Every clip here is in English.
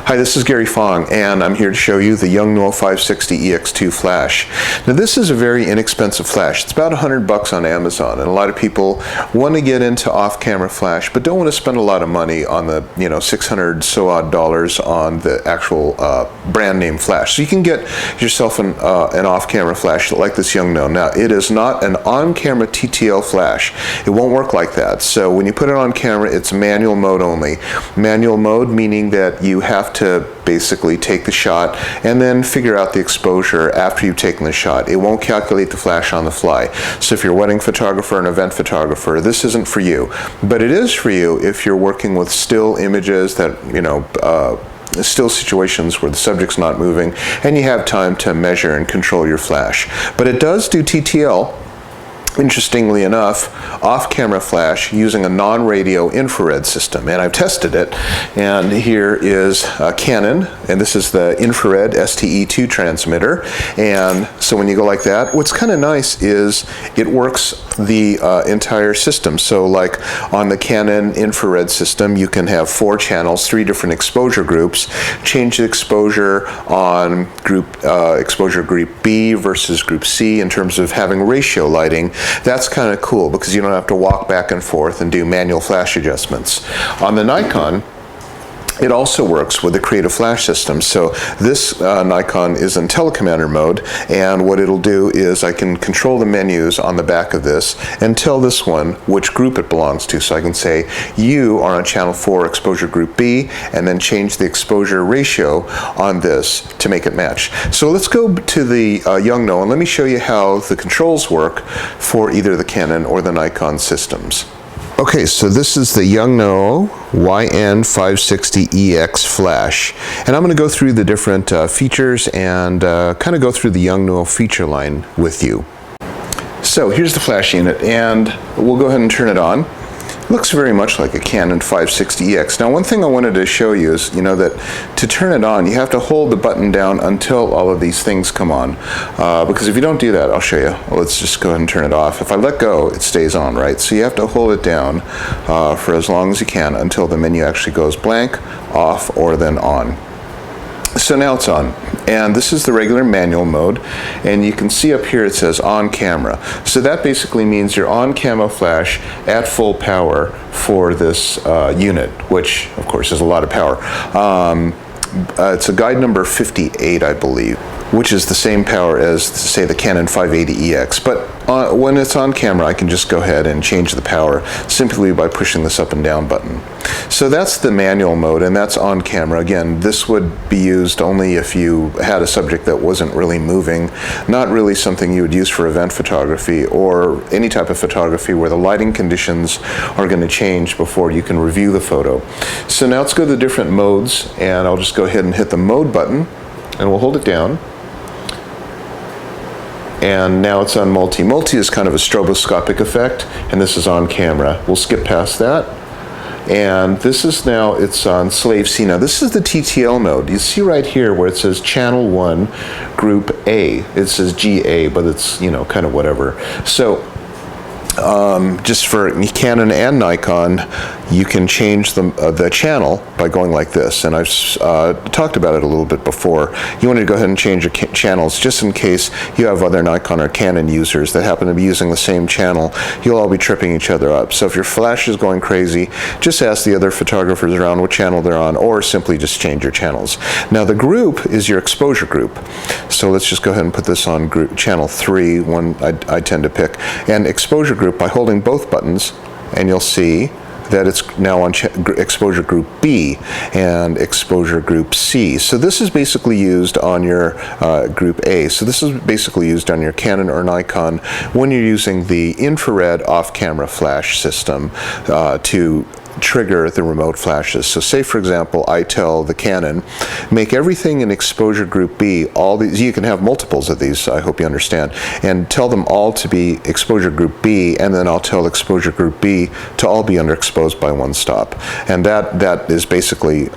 Hi, this is Gary Fong, and I'm here to show you the Yungnuo Y560ex2 flash. Now, this is a very inexpensive flash. It's about $100 on Amazon, and a lot of people want to get into off-camera flash, but don't want to spend a lot of money on the, $600 so odd on the actual brand name flash. So you can get yourself an off-camera flash like this Yungnuo. Now, it is not an on-camera TTL flash. It won't work like that. So when you put it on camera, it's manual mode only. Manual mode meaning that you have to basically take the shot and then figure out the exposure after you've taken the shot. It won't calculate the flash on the fly. So if you're a wedding photographer and event photographer, this isn't for you. But it is for you if you're working with still images that, still situations where the subject's not moving and you have time to measure and control your flash. But it does do TTL. Interestingly enough, off-camera flash using a non-radio infrared system, and I've tested it. And here is Canon, and this is the infrared STE-2 transmitter. And so when you go like that, what's kind of nice is it works the entire system. So like on the Canon infrared system, you can have 4 channels, 3 different exposure groups. Change the exposure on exposure group B versus group C in terms of having ratio lighting. That's kind of cool because you don't have to walk back and forth and do manual flash adjustments. On the Nikon, it also works with the creative flash system. So this Nikon is in telecommander mode, and what it'll do is I can control the menus on the back of this and tell this one which group it belongs to. So I can say you are on channel 4 exposure group B, and then change the exposure ratio on this to make it match. So let's go to the Yungnuo and let me show you how the controls work for either the Canon or the Nikon systems. Okay, so this is the Yungnuo YN560ex flash, and I'm going to go through the different features and kind of go through the Yungnuo feature line with you. So here's the flash unit, and we'll go ahead and turn it on. It looks very much like a Canon 560ex. Now, one thing I wanted to show you is, that to turn it on, you have to hold the button down until all of these things come on. Because if you don't do that, I'll show you. Well, let's just go ahead and turn it off. If I let go, it stays on, right? So you have to hold it down for as long as you can until the menu actually goes blank, off, or then on. So now it's on, and this is the regular manual mode, and you can see up here it says on camera. So that basically means you're on camo flash at full power for this unit, which of course is a lot of power. It's a guide number 58, I believe, which is the same power as, say, the Canon 580ex. But when it's on camera, I can just go ahead and change the power simply by pushing this up and down button. So that's the manual mode, and that's on camera. Again, this would be used only if you had a subject that wasn't really moving, not really something you would use for event photography or any type of photography where the lighting conditions are going to change before you can review the photo. So now let's go to the different modes, and I'll just go ahead and hit the mode button, and we'll hold it down. And now it's on multi. Multi is kind of a stroboscopic effect, and this is on camera. We'll skip past that. And this is now, it's on slave C. Now this is the TTL mode. You see right here where it says channel 1, group A. It says GA, but it's, kind of whatever. So just for Canon and Nikon, you can change the channel by going like this, and I've talked about it a little bit before. You want to go ahead and change your channels just in case you have other Nikon or Canon users that happen to be using the same channel. You'll all be tripping each other up. So if your flash is going crazy, just ask the other photographers around what channel they're on, or simply just change your channels. Now the group is your exposure group. So let's just go ahead and put this on channel 3, one I tend to pick, and exposure group by holding both buttons, and you'll see that it's now on exposure group B and exposure group C. So this is basically used on your group A. So this is basically used on your Canon or Nikon when you're using the infrared off-camera flash system to trigger the remote flashes. So say, for example, I tell the Canon, make everything in exposure group B, all these, you can have multiples of these, I hope you understand, and tell them all to be exposure group B, and then I'll tell exposure group B to all be underexposed by one stop. And that is basically,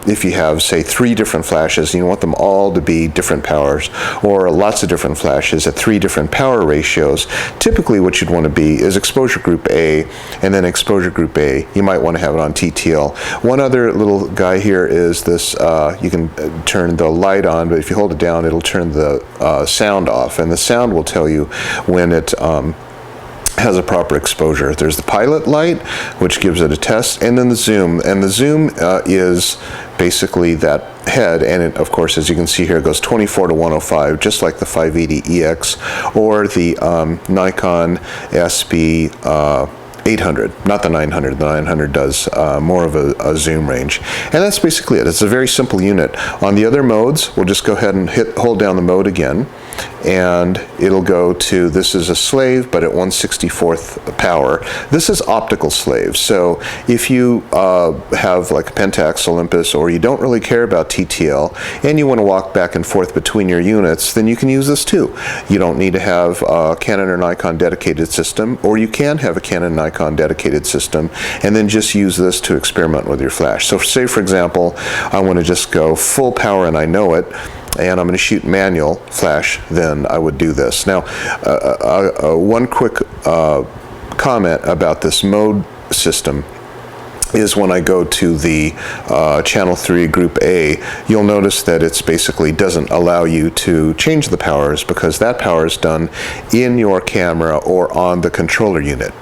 if you have, say, 3 different flashes, you want them all to be different powers, or lots of different flashes at 3 different power ratios. Typically what you'd want to be is exposure group A, and then exposure group A. You might want to have it on TTL. One other little guy here is this, you can turn the light on, but if you hold it down, it'll turn the sound off, and the sound will tell you when it has a proper exposure. There's the pilot light, which gives it a test, and then the zoom. And the zoom is basically that head, and it, of course, as you can see here, it goes 24 to 105, just like the 580EX or the Nikon STE-800, not the 900. The 900 does more of a zoom range. And that's basically it. It's a very simple unit. On the other modes, we'll just go ahead and hold down the mode again, and it'll go to, this is a slave, but at 1/64th power. This is optical slave. So if you have like a Pentax, Olympus, or you don't really care about TTL, and you want to walk back and forth between your units, then you can use this too. You don't need to have a Canon or Nikon dedicated system, or you can have a Canon Nikon dedicated system, and then just use this to experiment with your flash. So say, for example, I want to just go full power and I know it, and I'm going to shoot manual flash, then I would do this. Now, one quick comment about this mode system is when I go to the channel 3 group A, you'll notice that it's basically doesn't allow you to change the powers, because that power is done in your camera or on the controller unit.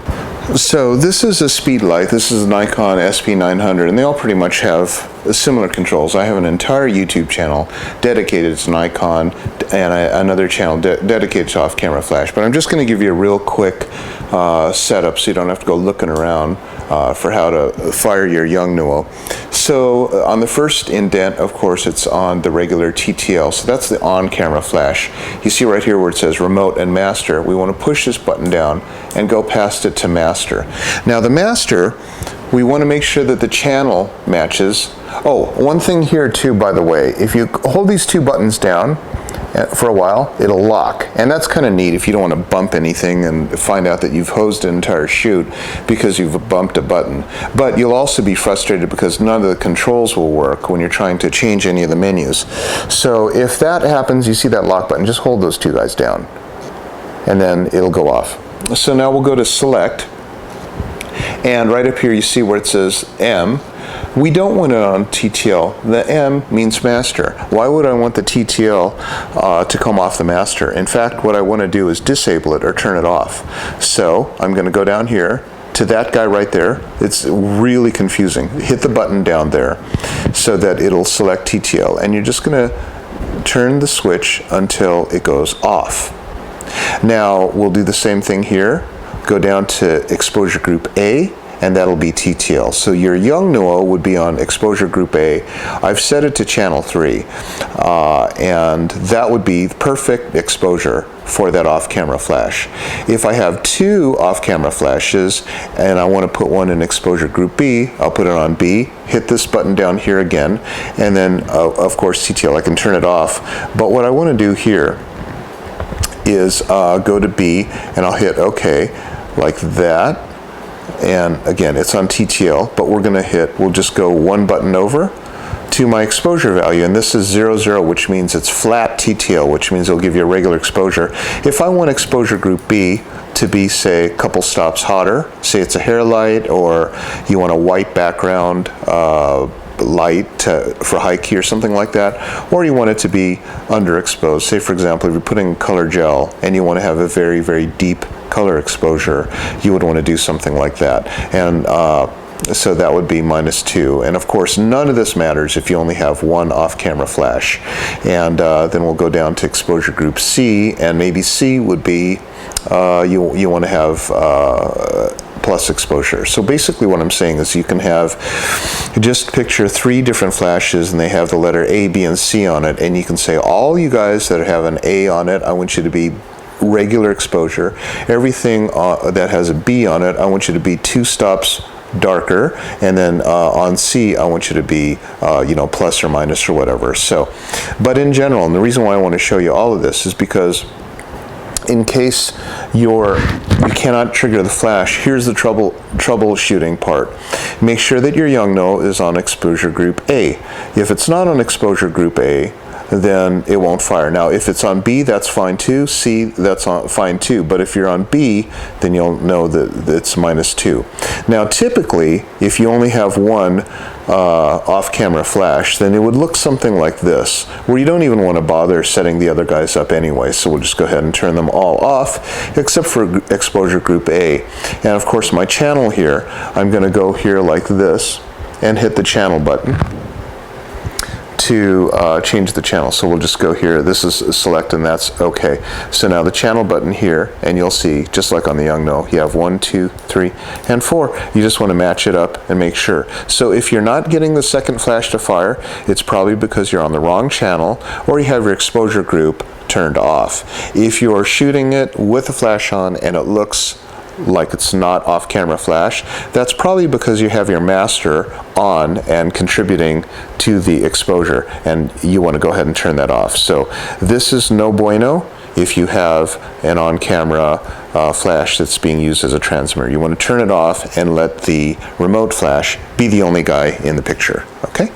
So this is a speed light. This is a Nikon SP900, and they all pretty much have similar controls. I have an entire YouTube channel dedicated to Nikon, and another channel dedicated to off-camera flash. But I'm just going to give you a real quick setup so you don't have to go looking around for how to fire your Yongnuo. So on the first indent, of course, it's on the regular TTL. So that's the on-camera flash. You see right here where it says remote and master. We want to push this button down and go past it to master. Now the master, we want to make sure that the channel matches. Oh, one thing here too, by the way, if you hold these two buttons down for a while, it'll lock. And that's kind of neat if you don't want to bump anything and find out that you've hosed an entire shoot because you've bumped a button. But you'll also be frustrated because none of the controls will work when you're trying to change any of the menus. So if that happens, you see that lock button, just hold those two guys down, and then it'll go off. So now we'll go to select, and right up here you see where it says M. We don't want it on TTL. The M means master. Why would I want the TTL to come off the master? In fact, what I want to do is disable it or turn it off. So I'm going to go down here to that guy right there. It's really confusing. Hit the button down there so that it'll select TTL, and you're just going to turn the switch until it goes off. Now we'll do the same thing here. Go down to exposure group A, and that'll be TTL. So your Yungnuo would be on exposure group A. I've set it to channel 3, and that would be the perfect exposure for that off-camera flash. If I have two off-camera flashes and I want to put one in exposure group B, I'll put it on B, hit this button down here again, and then of course TTL, I can turn it off. But what I want to do here is go to B, and I'll hit OK, like that. And again, it's on TTL, but we'll just go one button over to my exposure value, and this is 00, which means it's flat TTL, which means it'll give you a regular exposure. If I want exposure group B to be, say, a couple stops hotter, say it's a hair light, or you want a white background light for high key or something like that, or you want it to be underexposed. Say, for example, if you're putting color gel and you want to have a very, very deep color exposure, you would want to do something like that. And so that would be -2. And of course, none of this matters if you only have one off-camera flash. And then we'll go down to exposure group C, and maybe C would be you want to have plus exposure. So basically what I'm saying is you can have, just picture 3 different flashes, and they have the letter A, B, and C on it, and you can say, all you guys that have an A on it, I want you to be regular exposure. Everything that has a B on it, I want you to be 2 stops darker, and then on C, I want you to be plus or minus or whatever. So, but in general, and the reason why I want to show you all of this is because in case you cannot trigger the flash, here's the troubleshooting part. Make sure that your Yongnuo is on exposure group A. If it's not on exposure group A, then it won't fire. Now if it's on B, that's fine too. C, that's fine too. But if you're on B, then you'll know that it's -2. Now typically, if you only have one off-camera flash, then it would look something like this, where you don't even want to bother setting the other guys up anyway. So we'll just go ahead and turn them all off, except for exposure group A. And of course my channel here, I'm going to go here like this and hit the channel button to change the channel. So we'll just go here, this is select, and that's okay. So now the channel button here, and you'll see, just like on the Yungnuo, you have 1, 2, 3, and 4. You just want to match it up and make sure. So if you're not getting the second flash to fire, it's probably because you're on the wrong channel, or you have your exposure group turned off. If you're shooting it with the flash on and it looks like it's not off-camera flash, that's probably because you have your master on and contributing to the exposure, and you want to go ahead and turn that off. So this is no bueno if you have an on-camera flash that's being used as a transmitter. You want to turn it off and let the remote flash be the only guy in the picture, okay?